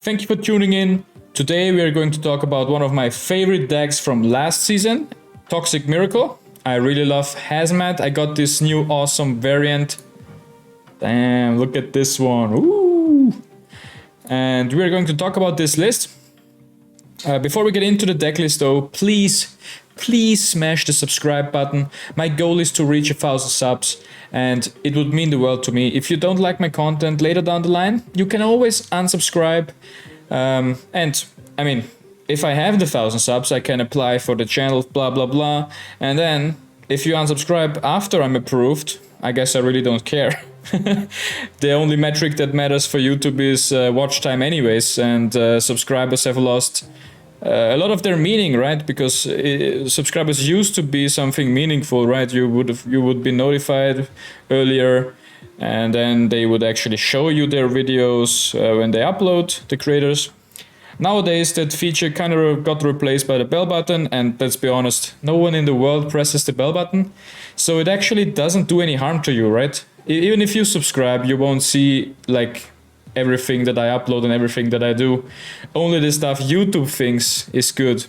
Thank you for tuning in. Today we are going to talk about one of my favorite decks from last season, Toxic Miracle. I really love Hazmat. I got this new awesome variant. Damn, look at this one. Ooh. And we are going to talk about this list. Before we get into the deck list though, please smash the subscribe button. My goal is to reach 1,000 subs and it would mean the world to me. If you don't like my content later down the line, you can always unsubscribe. And I mean, if I have the 1,000 subs, I can apply for the channel, blah, blah, blah. And then if you unsubscribe after I'm approved, I guess I really don't care. The only metric that matters for YouTube is watch time anyways, and subscribers have lost a lot of their meaning, right? Because subscribers used to be something meaningful, right? You would be notified earlier, and then they would actually show you their videos when they upload, the creators. Nowadays that feature kind of got replaced by the bell button, and let's be honest, no one in the world presses the bell button, so it actually doesn't do any harm to you, right? Even if you subscribe, you won't see like everything that I upload and everything that I do. Only the stuff YouTube thinks is good.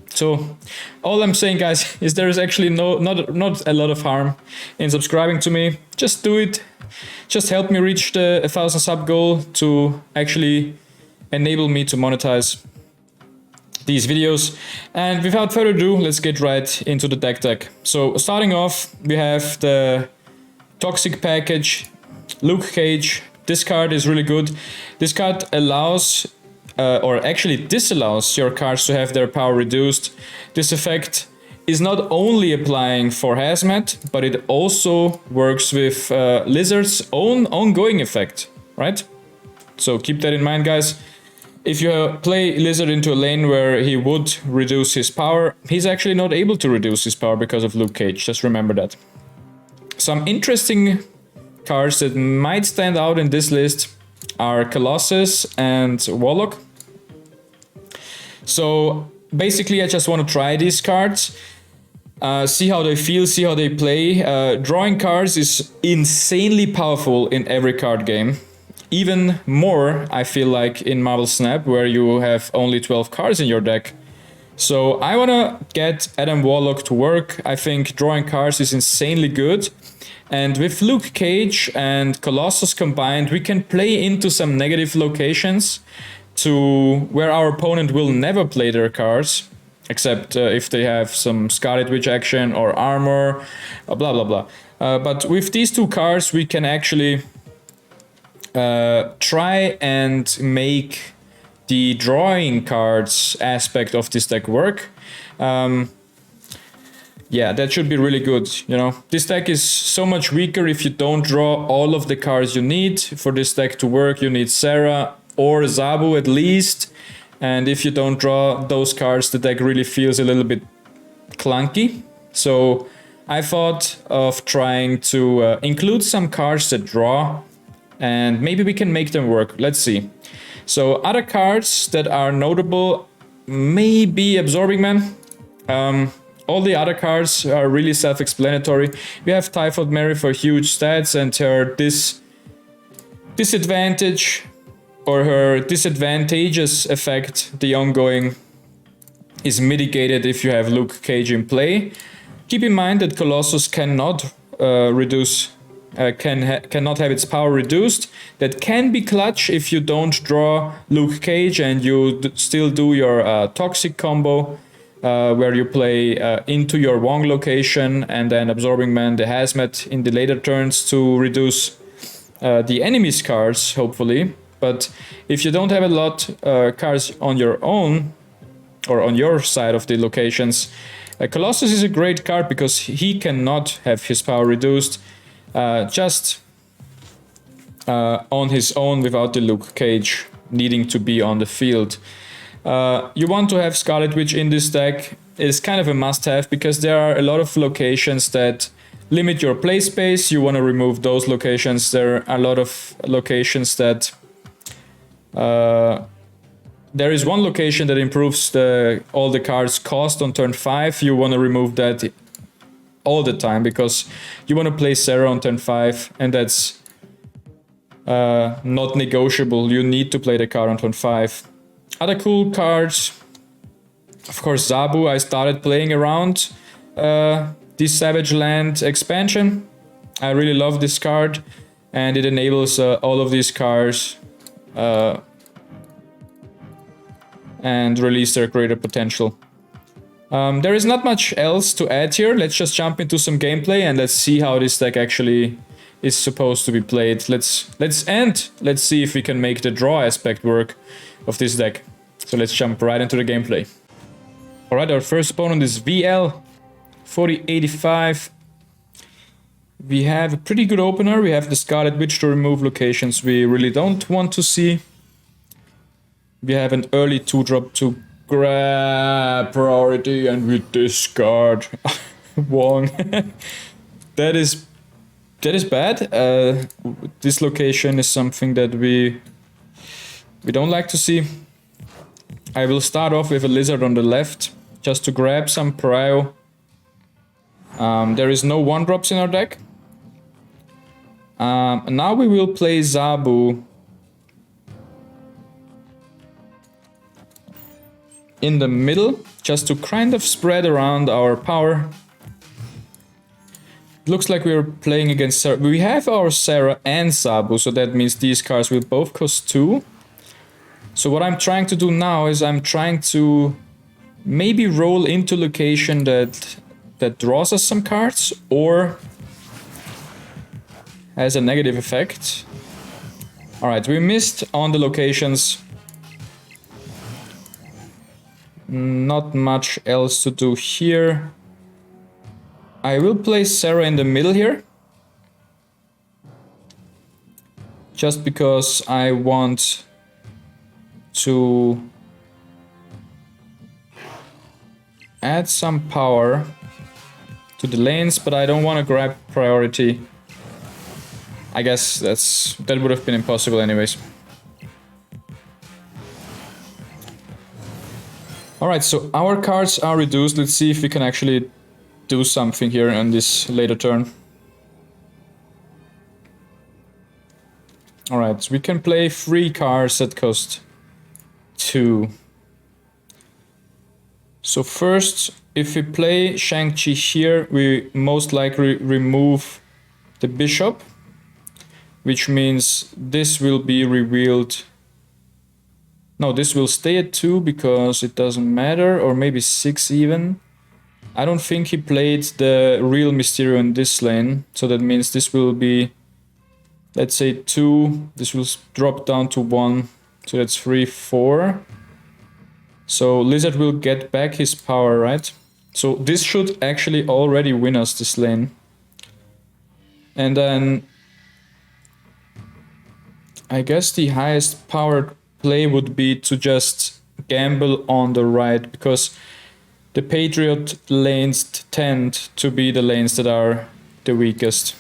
So all I'm saying, guys, is there is actually not a lot of harm in subscribing to me. Just do it. Just help me reach the 1,000 sub goal to actually enable me to monetize these videos. And without further ado, let's get right into the deck. So starting off, we have the Toxic package, Luke Cage. This card is really good. This card allows, or actually disallows your cards to have their power reduced. This effect is not only applying for Hazmat, but it also works with Lizard's own ongoing effect, right? So keep that in mind, guys. If you play Lizard into a lane where he would reduce his power, he's actually not able to reduce his power because of Luke Cage. Just remember that. Some interesting cards that might stand out in this list are Colossus and Warlock. So basically I just want to try these cards, see how they feel, see how they play. Drawing cards is insanely powerful in every card game. Even more, I feel like, in Marvel Snap, where you have only 12 cards in your deck. So I want to get Adam Warlock to work. I think drawing cards is insanely good. And with Luke Cage and Colossus combined, we can play into some negative locations to where our opponent will never play their cards, except if they have some Scarlet Witch action or armor, blah, blah, blah. But with these two cards, we can actually try and make the drawing cards aspect of this deck work. Yeah, that should be really good, you know. This deck is so much weaker if you don't draw all of the cards you need. For this deck to work, you need Sarah or Zabu at least. And if you don't draw those cards, the deck really feels a little bit clunky. So I thought of trying to include some cards that draw, and maybe we can make them work. Let's see. So other cards that are notable, maybe Absorbing Man. All the other cards are really self-explanatory. We have Typhoid Mary for huge stats, and her disadvantage or her disadvantageous effect, the ongoing, is mitigated if you have Luke Cage in play. Keep in mind that Colossus cannot cannot have its power reduced. That can be clutch if you don't draw Luke Cage and you still do your Toxic combo. Where you play into your Wong location and then Absorbing Man, the Hazmat in the later turns to reduce the enemy's cards, hopefully. But if you don't have a lot cards on your own or on your side of the locations, Colossus is a great card because he cannot have his power reduced just on his own without the Luke Cage needing to be on the field. You want to have Scarlet Witch in this deck. It's kind of a must-have because there are a lot of locations that limit your play space. You want to remove those locations. There are a lot of locations that... there is one location that improves all the cards' cost on turn 5. You want to remove that all the time because you want to play Sarah on turn 5, and that's not negotiable. You need to play the card on turn 5. Other cool cards, of course, Zabu. I started playing around this Savage Land expansion. I really love this card, and it enables all of these cards and release their greater potential. There is not much else to add here. Let's just jump into some gameplay and let's see how this deck actually is supposed to be played. Let's see if we can make the draw aspect work of this deck. So let's jump right into the gameplay. Alright, our first opponent is VL 4085. We have a pretty good opener. We have the Scarlet Witch to remove locations we really don't want to see. We have an early 2-drop to grab priority, and we discard Wong. That is bad. This location is something that we don't like to see. I will start off with a Lizard on the left, just to grab some prio. There is no 1-drops in our deck. Now we will play Zabu in the middle, just to kind of spread around our power. Looks like we're playing against Sarah. We have our Sarah and Zabu, so that means these cards will both cost 2. So what I'm trying to do now is I'm trying to maybe roll into location that draws us some cards, or has a negative effect. Alright, we missed on the locations. Not much else to do here. I will place Sarah in the middle here, just because I want to add some power to the lanes, but I don't want to grab priority. I guess that would have been impossible anyways. Alright, so our cards are reduced. Let's see if we can actually do something here on this later turn. Alright, so we can play 3 cards that cost 2. So first, if we play Shang-Chi here, we most likely remove the bishop, which means this will be revealed. No, this will stay at 2 because it doesn't matter, or maybe 6 even. I don't think he played the real Mysterio in this lane, so that means this will be, let's say 2, this will drop down to 1, so that's 3, 4. So Lizard will get back his power, right? So this should actually already win us this lane. And then I guess the highest powered play would be to just gamble on the right, because the Patriot lanes tend to be the lanes that are the weakest.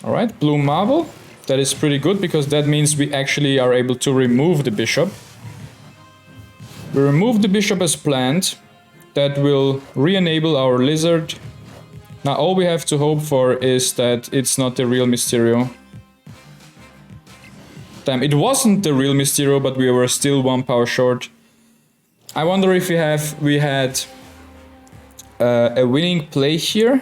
Alright, Blue Marble. That is pretty good, because that means we actually are able to remove the bishop. We remove the bishop as planned. That will re-enable our Lizard. Now all we have to hope for is that it's not the real Mysterio. Damn, it wasn't the real Mysterio, but we were still 1 power short. I wonder if we had a winning play here.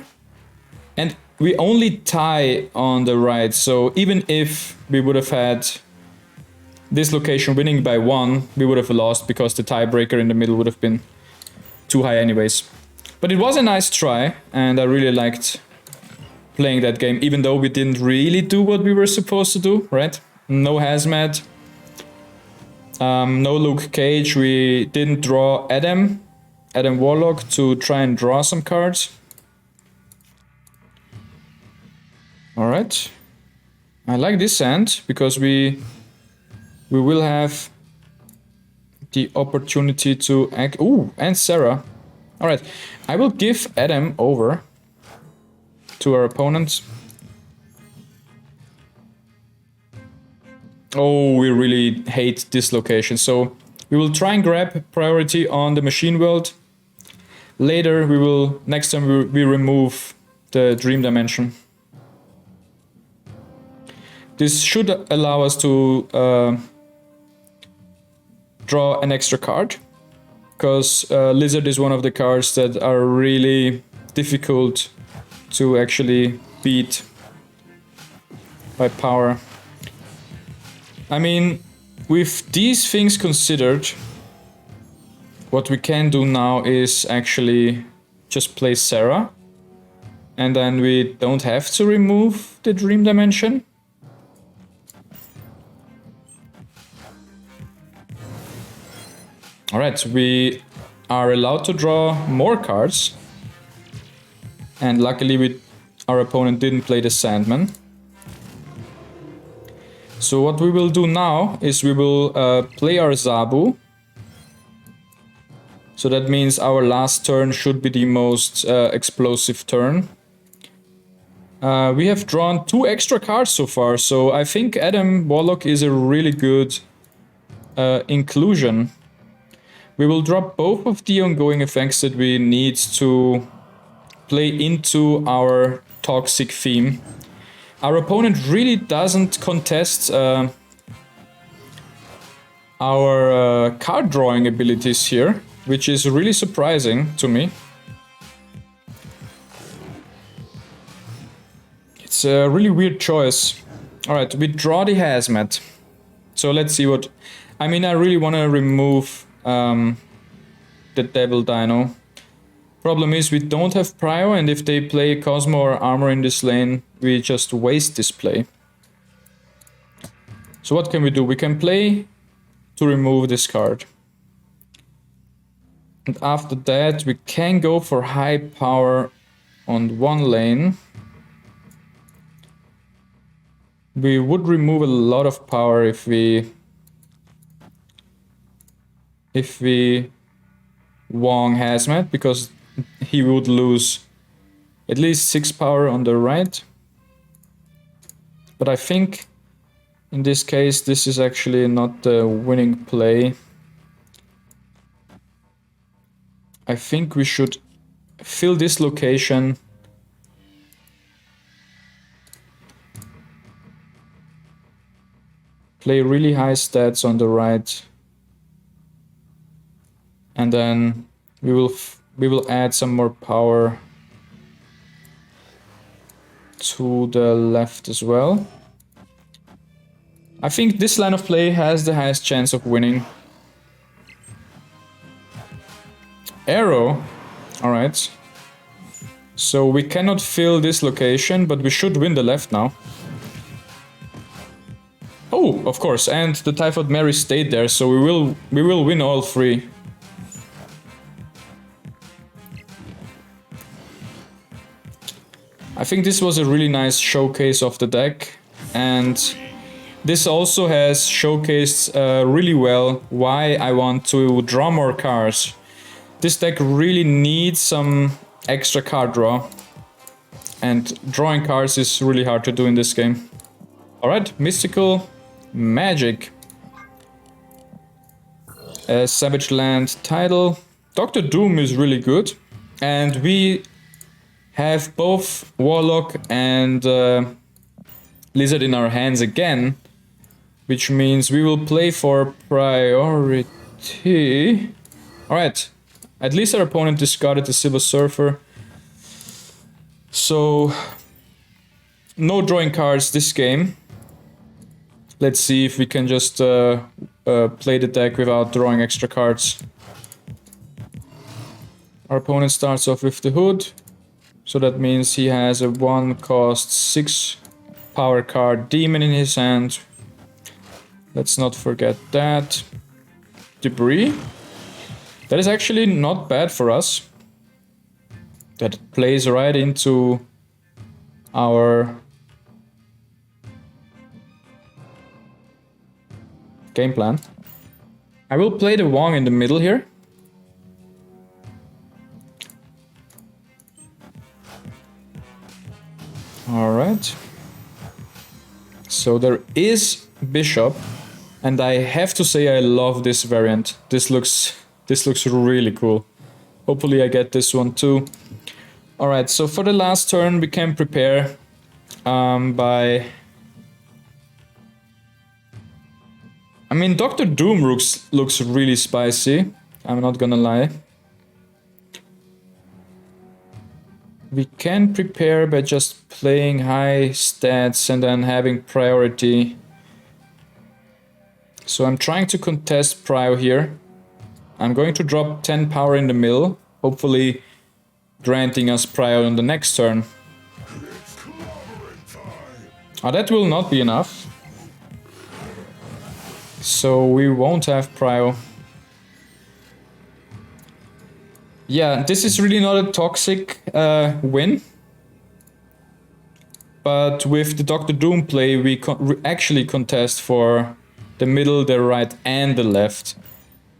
And we only tie on the right, so even if we would have had this location winning by 1, we would have lost because the tiebreaker in the middle would have been too high anyways. But it was a nice try, and I really liked playing that game, even though we didn't really do what we were supposed to do, right? No Hazmat, no Luke Cage, we didn't draw Adam Warlock to try and draw some cards. Alright, I like this hand, because we will have the opportunity to act. Ooh, and Sarah. Alright, I will give Adam over to our opponent. Oh, we really hate this location, so we will try and grab priority on the Machine World. Later, next time we remove the Dream Dimension. This should allow us to draw an extra card, because Lizard is one of the cards that are really difficult to actually beat by power. I mean, with these things considered, what we can do now is actually just play Sarah, and then we don't have to remove the Dream Dimension. Alright, we are allowed to draw more cards, and luckily our opponent didn't play the Sandman. So what we will do now is we will play our Zabu. So that means our last turn should be the most explosive turn. We have drawn 2 extra cards so far, so I think Adam Warlock is a really good inclusion. We will drop both of the ongoing effects that we need to play into our toxic theme. Our opponent really doesn't contest our card drawing abilities here, which is really surprising to me. It's a really weird choice. Alright, we draw the Hazmat. So let's see what... I mean, I really want to remove the Devil Dino. Problem is we don't have Prio, and if they play Cosmo or Armor in this lane, we just waste this play. So what can we do? We can play to remove this card. And after that we can go for high power on one lane. We would remove a lot of power if we Wong Hazmat, because he would lose at least 6 power on the right. But I think in this case this is actually not the winning play. I think we should fill this location. Play really high stats on the right. And then we will add some more power to the left as well. I think this line of play has the highest chance of winning. Arrow. Alright. So we cannot fill this location, but we should win the left now. Oh, of course, and the Typhoid Mary stayed there, so we will win all 3. I think this was a really nice showcase of the deck, and this also has showcased really well why I want to draw more cards. This deck really needs some extra card draw, and drawing cards is really hard to do in this game. Alright, Mystical Magic. A Savage Land title. Dr. Doom is really good, and we have both Warlock and Lizard in our hands again, which means we will play for priority. Alright, at least our opponent discarded the Silver Surfer. So, no drawing cards this game. Let's see if we can just play the deck without drawing extra cards. Our opponent starts off with the Hood. So that means he has a 1 cost 6 power card demon in his hand. Let's not forget that. Debris. That is actually not bad for us. That plays right into our game plan. I will play the Wong in the middle here. Alright. So there is Bishop, and I have to say I love this variant. This looks really cool. Hopefully I get this one too. Alright, so for the last turn we can prepare by I mean, Dr. Doom looks really spicy. I'm not gonna lie. We can prepare by just playing high stats and then having priority. So I'm trying to contest prio here. I'm going to drop 10 power in the middle, hopefully granting us prio on the next turn. Oh, that will not be enough. So we won't have prio. Yeah, this is really not a toxic win. But with the Dr. Doom play, we actually contest for the middle, the right, and the left.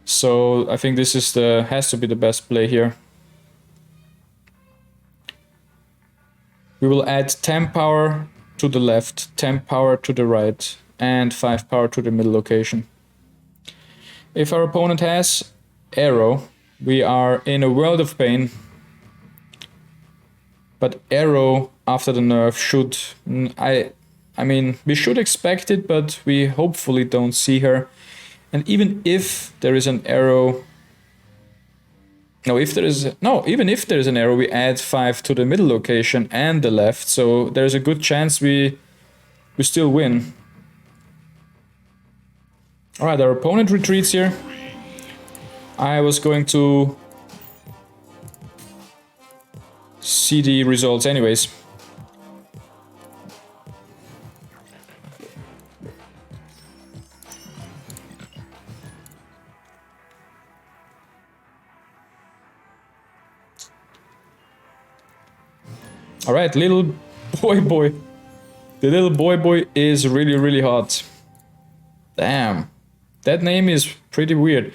So I think this is has to be the best play here. We will add 10 power to the left, 10 power to the right, and 5 power to the middle location. If our opponent has arrow, we are in a world of pain. But arrow after the nerf should... I mean, we should expect it, but we hopefully don't see her. And even if there is an arrow... even if there is an arrow, we add 5 to the middle location and the left. So there's a good chance we still win. Alright, our opponent retreats here. I was going to see the results anyways. Alright, little boy. The little boy is really hot. Damn. That name is pretty weird.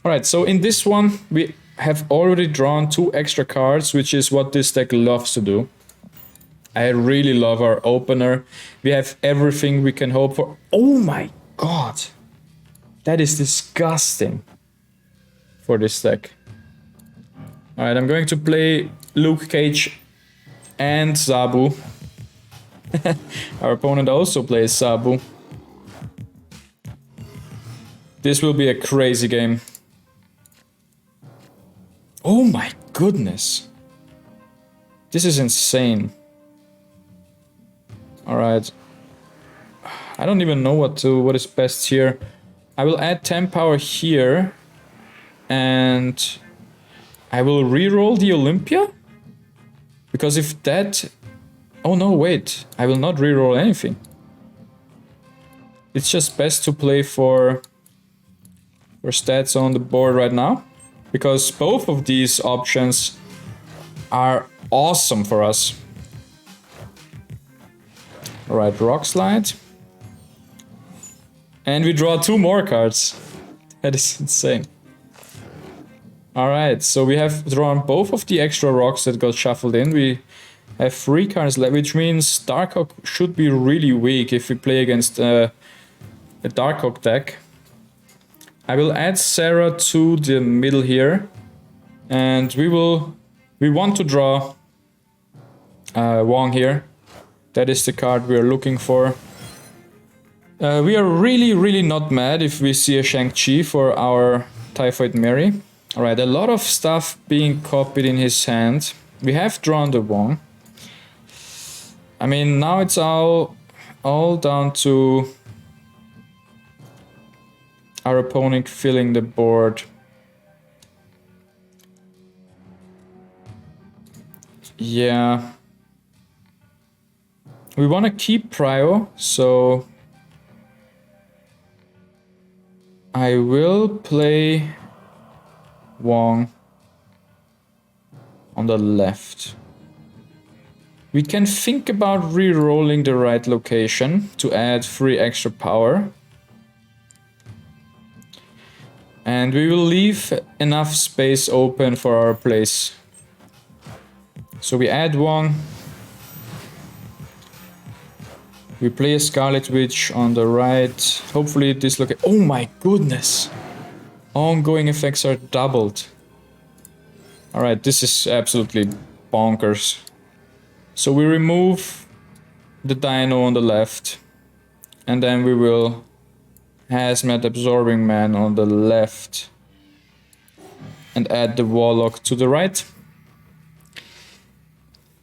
Alright, so in this one, we have already drawn 2 extra cards, which is what this deck loves to do. I really love our opener. We have everything we can hope for. Oh my god! That is disgusting for this deck. Alright, I'm going to play Luke Cage and Zabu. Our opponent also plays Zabu. This will be a crazy game. Oh my goodness. This is insane. Alright. I don't even know what is best here. I will add 10 power here. And I will reroll the Olympia? Because if that... Oh no, wait. I will not reroll anything. It's just best to play for stats on the board right now. Because both of these options are awesome for us. Alright, Rock Slide. And we draw 2 more cards. That is insane. Alright, so we have drawn both of the extra rocks that got shuffled in. We have 3 cards left, which means Darkhawk should be really weak if we play against a Darkhawk deck. I will add Sarah to the middle here. And we want to draw Wong here. That is the card we are looking for. We are really not mad if we see a Shang-Chi for our Typhoid Mary. Alright, a lot of stuff being copied in his hand. We have drawn the Wong. I mean, now it's all down to our opponent filling the board. Yeah. We want to keep prio, so I will play Wong on the left. We can think about re-rolling the right location to add 3 extra power. And we will leave enough space open for our plays. So we add Wong. We play a Scarlet Witch on the right. Hopefully this look. Oh my goodness! Ongoing effects are doubled. Alright, this is absolutely bonkers. So we remove the dino on the left. And then we will Hazmat Absorbing Man on the left. And add the Warlock to the right.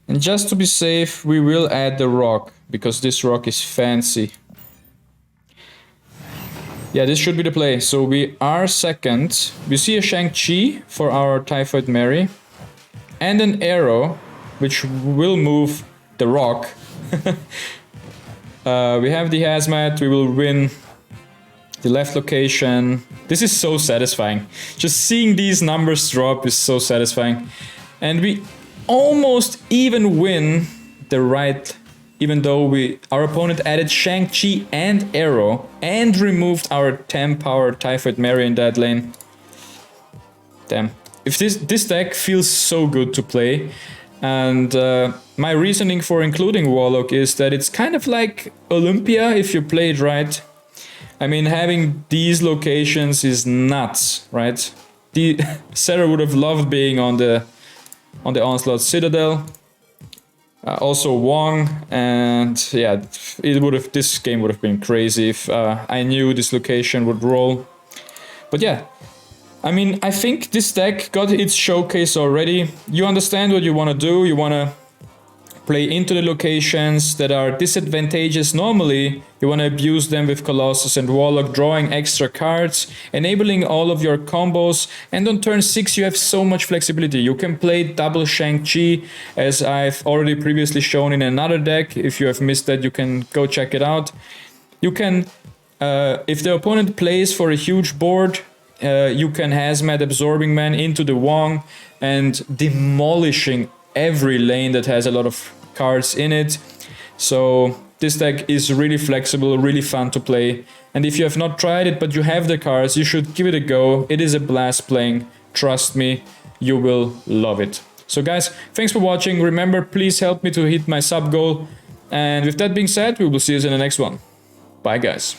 And just to be safe, we will add the rock, because this rock is fancy. Yeah, this should be the play. So we are second. We see a Shang-Chi for our Typhoid Mary. And an arrow, which will move the rock. We have the Hazmat, we will win the left location. This is so satisfying. Just seeing these numbers drop is so satisfying. And we almost even win the right, even though our opponent added Shang-Chi and arrow and removed our 10 power Typhoid Mary in that lane. Damn. If this deck feels so good to play, and my reasoning for including Warlock is that it's kind of like Olympia if you play it right. I mean, having these locations is nuts, right? Sarah would have loved being on the Onslaught Citadel. Also Wong, and yeah, this game would have been crazy if I knew this location would roll. But yeah, I mean, I think this deck got its showcase already. You understand what you want to do. You want to play into the locations that are disadvantageous normally. You want to abuse them with Colossus and Warlock, drawing extra cards, enabling all of your combos, and on turn 6 you have so much flexibility. You can play double Shang-Chi, as I've already previously shown in another deck. If you have missed that, you can go check it out. You can, if the opponent plays for a huge board, you can Hazmat Absorbing Man into the Wong and demolishing every lane that has a lot of cards in it. So this deck is really flexible, really fun to play. And if you have not tried it but you have the cards, you should give it a go. It is a blast playing. Trust me, you will love it. So guys, thanks for watching. Remember, please help me to hit my sub goal. And with that being said, we will see you in the next one. Bye guys.